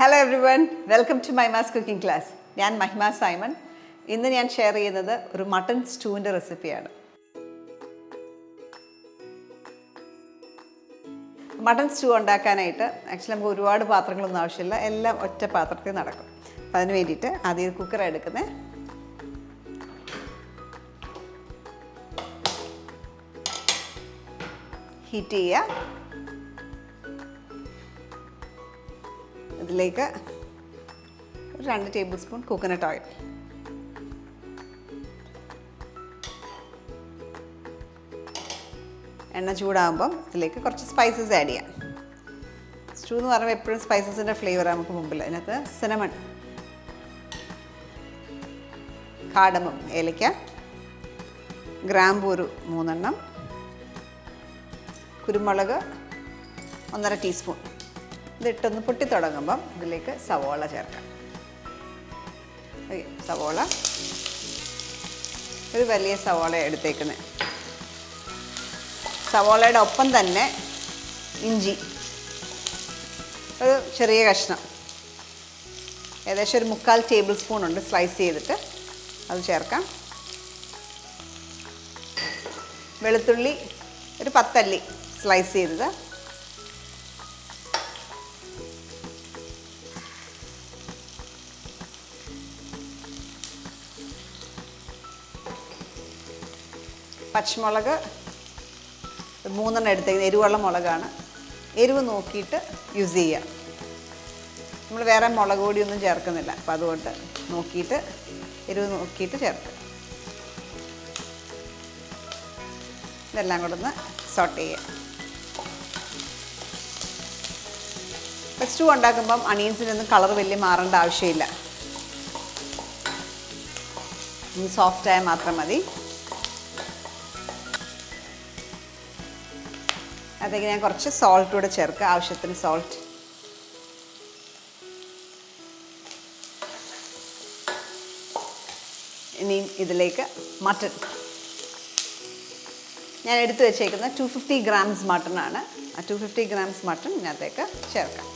Hello everyone, welcome to Mahimas cooking class. I am Mahimas Simon. Today I am sharing a mutton stew recipe. Mutton stew actually we have a pathram ella otta pathrathil nadakkum. Adinu vendite adil cooker edukune. Heat cheya. ഇതിലേക്ക് 2 tablespoon coconut oil, എണ്ണ ചൂടാകുമ്പം ഇതിലേക്ക് കുറച്ച് spices add ചെയ്യാം. Stew എന്ന് പറയുമ്പോൾ എപ്പോഴും സ്പൈസസിൻ്റെ ഫ്ലേവറാണ് നമുക്ക് മുമ്പിൽ. അതിനകത്ത് സിനമൺ, കാർഡമം ഏലക്ക, ഗ്രാമ്പൂ ഒരു 3 എണ്ണം, കുരുമുളക് 1.5 ടീസ്പൂൺ. ഇതിട്ടൊന്ന് പൊട്ടി തുടങ്ങുമ്പം ഇതിലേക്ക് സവോള ചേർക്കാം. സവോള ഒരു വലിയ സവോള എടുത്തേക്കുന്നത്. സവോളയുടെ ഒപ്പം തന്നെ ഇഞ്ചി ഒരു ചെറിയ കഷ്ണം, ഏകദേശം ഒരു 3/4 ടേബിൾ സ്പൂൺ ഉണ്ട്, സ്ലൈസ് ചെയ്തിട്ട് അത് ചേർക്കാം. വെളുത്തുള്ളി ഒരു 10 അല്ലി സ്ലൈസ് ചെയ്തത്, പച്ചമുളക് 3 എണ്ണം എടുത്തേക്കുന്നത്. എരിവുള്ള മുളകാണ്, എരിവ് നോക്കിയിട്ട് യൂസ് ചെയ്യുക. നമ്മൾ വേറെ മുളക് പൊടിയൊന്നും ചേർക്കുന്നില്ല, അപ്പോൾ അതുകൊണ്ട് നോക്കിയിട്ട് എരിവ് നോക്കിയിട്ട് ചേർക്കുക. ഇതെല്ലാം കൂടെ ഒന്ന് സോട്ട് ചെയ്യുക. സ്റ്റൂ ഉണ്ടാക്കുമ്പം അണിയൻസിനൊന്നും കളർ വലിയ മാറേണ്ട ആവശ്യമില്ല, സോഫ്റ്റായാൽ മാത്രം മതി. അതിലേക്ക് ഞാൻ കുറച്ച് സോൾട്ട് കൂടെ ചേർക്കുക, ആവശ്യത്തിന് സോൾട്ട്. ഇനിയും ഇതിലേക്ക് മട്ടൺ, ഞാൻ എടുത്തു വെച്ചേക്കുന്ന 250 ഗ്രാംസ് മട്ടനാണ്. ആ 250 ഗ്രാംസ് മട്ടൺ ഇതിനകത്തേക്ക് ചേർക്കാം.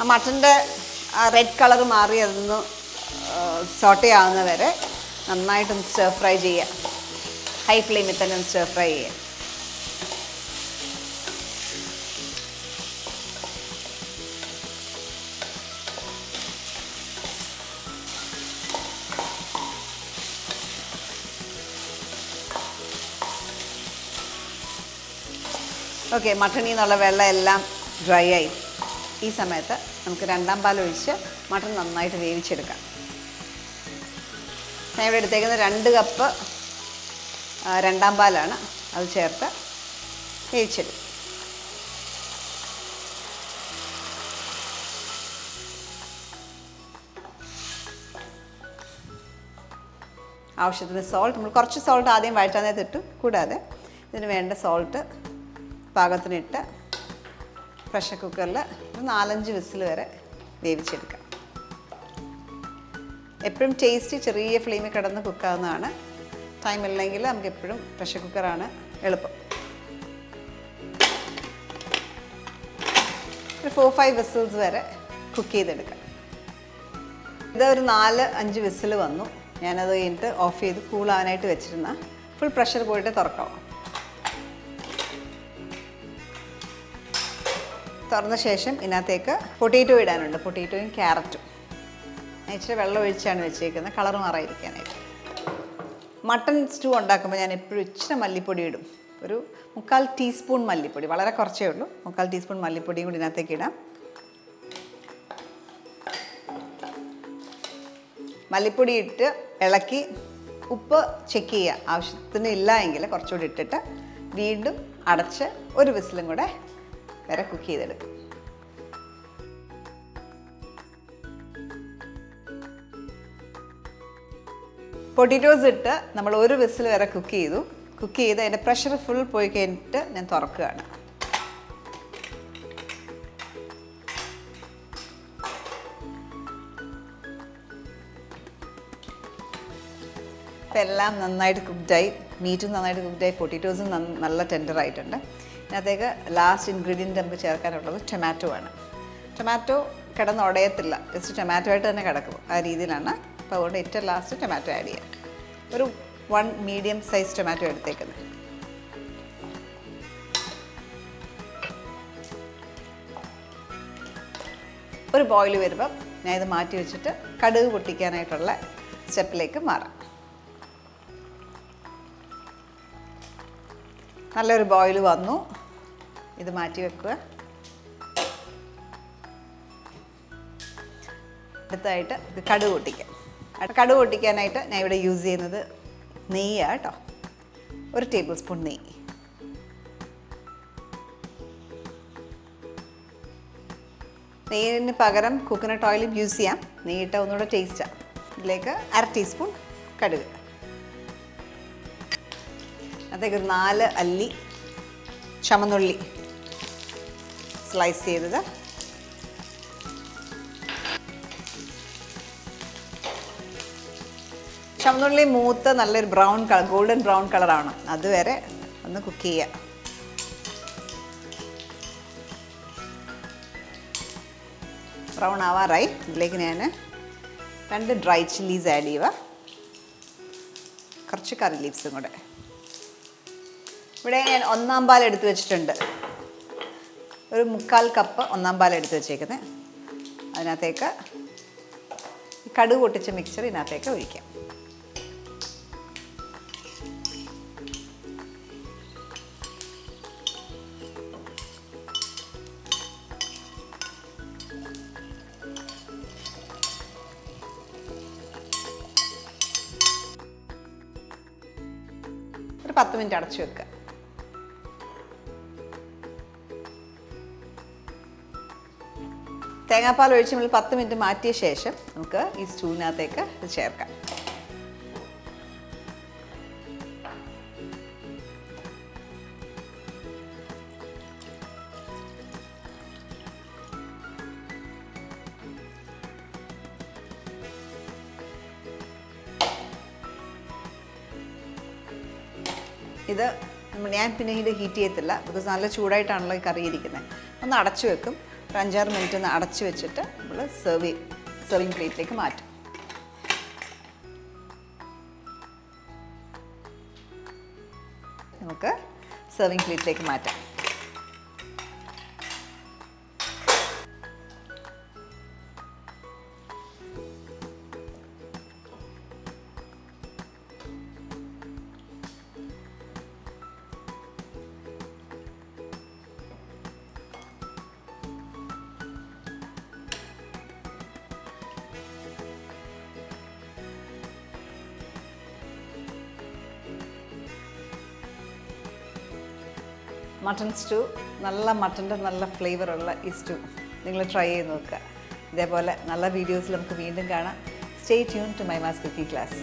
ആ മട്ടൻ്റെ റെഡ് കളർ മാറി അതൊന്ന് സോട്ടേ ആവുന്ന വരെ നന്നായിട്ടൊന്ന് സ്റ്റർ ഫ്രൈ ചെയ്യുക. ഹൈ ഫ്ലെയിമിൽ തന്നെ ഒന്ന് സ്റ്റർ ഫ്രൈ ചെയ്യുക. ഓക്കെ, മട്ടണിൽ നിന്നുള്ള വെള്ളം എല്ലാം ഡ്രൈ ആയി. ഈ സമയത്ത് നമുക്ക് 2ാം പാൽ ഒഴിച്ച് മട്ടൺ നന്നായിട്ട് വേവിച്ചെടുക്കാം. ഞാൻ ഇവിടെ എടുത്തേക്കുന്നത് 2 കപ്പ് 2ാം പാലാണ്. അത് ചേർത്ത് വേവിച്ചെടുക്കും. ആവശ്യത്തിന് സോൾട്ട്, നമ്മൾ കുറച്ച് സോൾട്ട് ആദ്യം വഴറ്റാൻ നേരത്ത് ഇട്ടു. കൂടാതെ ഇതിന് വേണ്ട സോൾട്ട് പാകത്തിനിട്ട് പ്രഷർ കുക്കറിൽ ഒരു 4-5 വിസിൽ വരെ വേവിച്ചെടുക്കാം. എപ്പോഴും ടേസ്റ്റ് ചെറിയ ഫ്ലെയിമിൽ കിടന്ന് കുക്കാവുന്നതാണ്. ടൈമില്ലെങ്കിൽ നമുക്ക് എപ്പോഴും പ്രഷർ കുക്കറാണ് എളുപ്പം. ഒരു 4-5 വിസിൽസ് വരെ കുക്ക് ചെയ്തെടുക്കാം. ഇതൊരു 4-5 വിസിൽ വന്നു. ഞാനത് കഴിഞ്ഞിട്ട് ഓഫ് ചെയ്ത് കൂളാവാനായിട്ട് വെച്ചിരുന്ന ഫുൾ പ്രഷർ പോയിട്ട് തുറക്കാം. തുറന്ന ശേഷം ഇതിനകത്തേക്ക് പൊട്ടേറ്റോ ഇടാനുണ്ട്. പൊട്ടേറ്റോയും ക്യാരറ്റും ഇച്ചിരി വെള്ളം ഒഴിച്ചാണ് വെച്ചേക്കുന്നത്, കളർ മാറാതിരിക്കാനായിട്ട്. മട്ടൺ സ്റ്റൂ ഉണ്ടാക്കുമ്പോൾ ഞാൻ എപ്പോഴും ഇച്ചിരി മല്ലിപ്പൊടി ഇടും. ഒരു 3/4 ടീസ്പൂൺ മല്ലിപ്പൊടി, വളരെ കുറച്ചേ ഉള്ളൂ. 3/4 ടീസ്പൂൺ മല്ലിപ്പൊടിയും കൂടി ഇതിനകത്തേക്ക് ഇടാം. മല്ലിപ്പൊടി ഇട്ട് ഇളക്കി ഉപ്പ് ചെക്ക് ചെയ്യുക. ആവശ്യത്തിന് ഇല്ല എങ്കിൽ കുറച്ചുകൂടി ഇട്ടിട്ട് വീണ്ടും അടച്ച് ഒരു വിസിലും കൂടെ വരെ കുക്ക് ചെയ്തെടുക്കും. പൊട്ടറ്റോസ് ഇട്ട് നമ്മൾ ഒരു വിസിൽ വരെ കുക്ക് ചെയ്തു. കുക്ക് ചെയ്ത് അതിൻ്റെ പ്രഷർ ഫുൾ പോയി കഴിഞ്ഞിട്ട് ഞാൻ തുറക്കുകയാണ്. ഇപ്പം എല്ലാം നന്നായിട്ട് കുക്ക്ഡായി, മീറ്റും നന്നായിട്ട് കുക്ക്ഡായി, പൊട്ടറ്റോസും നല്ല ടെൻഡറായിട്ടുണ്ട്. ഇതിനകത്തേക്ക് ലാസ്റ്റ് ഇൻഗ്രീഡിയൻറ്റ് നമുക്ക് ചേർക്കാനുള്ളത് ടൊമാറ്റോ ആണ്. ടൊമാറ്റോ കിടന്ന് ഉടയത്തില്ല, ജസ്റ്റ് ടൊമാറ്റോ ആയിട്ട് തന്നെ കിടക്കും, ആ രീതിയിലാണ്. അപ്പോൾ അതുകൊണ്ട് ഏറ്റവും ലാസ്റ്റ് ടൊമാറ്റോ ആഡ് ചെയ്യാം. ഒരു 1 മീഡിയം സൈസ് ടൊമാറ്റോ എടുത്തേക്കുന്നത്. ഒരു ബോയിൽ വരുമ്പം ഞാൻ ഇത് മാറ്റി വെച്ചിട്ട് കടുക് പൊട്ടിക്കാനായിട്ടുള്ള സ്റ്റെപ്പിലേക്ക് മാറാം. നല്ലൊരു ബോയിൽ വന്നു, ഇത് മാറ്റി വെക്കുക. അടുത്തായിട്ട് ഇത് കടുക് പൊട്ടിക്കാം. കടുക് പൊട്ടിക്കാനായിട്ട് ഞാൻ ഇവിടെ യൂസ് ചെയ്യുന്നത് നെയ്യാണ് കേട്ടോ. 1 ടേബിൾ സ്പൂൺ നെയ്യ്. നെയ്യിന് പകരം കോക്കനട്ട് ഓയിലും യൂസ് ചെയ്യാം, നെയ്യിട്ട ഒന്നുകൂടെ ടേസ്റ്റാണ്. ഇതിലേക്ക് 1/2 ടീസ്പൂൺ കടുക്. അതിലേക്ക് ഒരു 4 അല്ലി ചുമന്നുള്ളി സ്ലൈസ് ചെയ്തത്, ചുമന്നുള്ളി മൂത്ത് നല്ലൊരു ബ്രൗൺ കളർ, ഗോൾഡൻ ബ്രൗൺ കളറാണ്, അതുവരെ ഒന്ന് കുക്ക് ചെയ്യുക. ബ്രൗൺ ആവാറായി. ഇതിലേക്ക് ഞാൻ 2 ഡ്രൈ ചില്ലീസ് ആഡ് ചെയ്യുക, കുറച്ച് കറി ലീവ്സും കൂടെ. ഇവിടെ ഞാൻ 1/4 പാൽ എടുത്ത് വെച്ചിട്ടുണ്ട്, ഒരു 3/4 കപ്പ് 1/4 പാൽ എടുത്ത് വെച്ചേക്കുന്നത്. അതിനകത്തേക്ക് കടുക് പൊട്ടിച്ച മിക്സർ ഇതിനകത്തേക്ക് ഒഴിക്കാം. ഒരു 10 മിനിറ്റ് അടച്ചു വെക്കുക. തേങ്ങാപ്പാൽ ഒഴിച്ച് നമ്മൾ 10 മിനിറ്റ് മാറ്റിയ ശേഷം നമുക്ക് ഈ സ്റ്റൂവിനകത്തേക്ക് ഇത് ചേർക്കാം. ഇത് ഞാൻ പിന്നെ ഇത് ഹീറ്റ് ചെയ്യത്തില്ല, ബിക്കോസ് നല്ല ചൂടായിട്ടാണല്ലോ ഈ കറി ഇരിക്കുന്നത്. ഒന്ന് അടച്ചു വെക്കും, ഒരു 5-6 മിനിറ്റ് ഒന്ന് അടച്ചു വെച്ചിട്ട് നമ്മൾ സെർവിങ് പ്ലേറ്റിലേക്ക് മാറ്റും. നമുക്ക് സെർവിങ് പ്ലേറ്റിലേക്ക് മാറ്റാം. മട്ടൺ സ്റ്റൂ, നല്ല മട്ടൻ്റെ നല്ല ഫ്ലേവറുള്ള ഈ സ്റ്റൂ നിങ്ങൾ ട്രൈ ചെയ്ത് നോക്കുക. ഇതേപോലെ നല്ല വീഡിയോസിൽ നമുക്ക് വീണ്ടും കാണാം. സ്റ്റേ ട്യൂൺ ടു മൈമാസ് കുക്കിംഗ് ക്ലാസ്.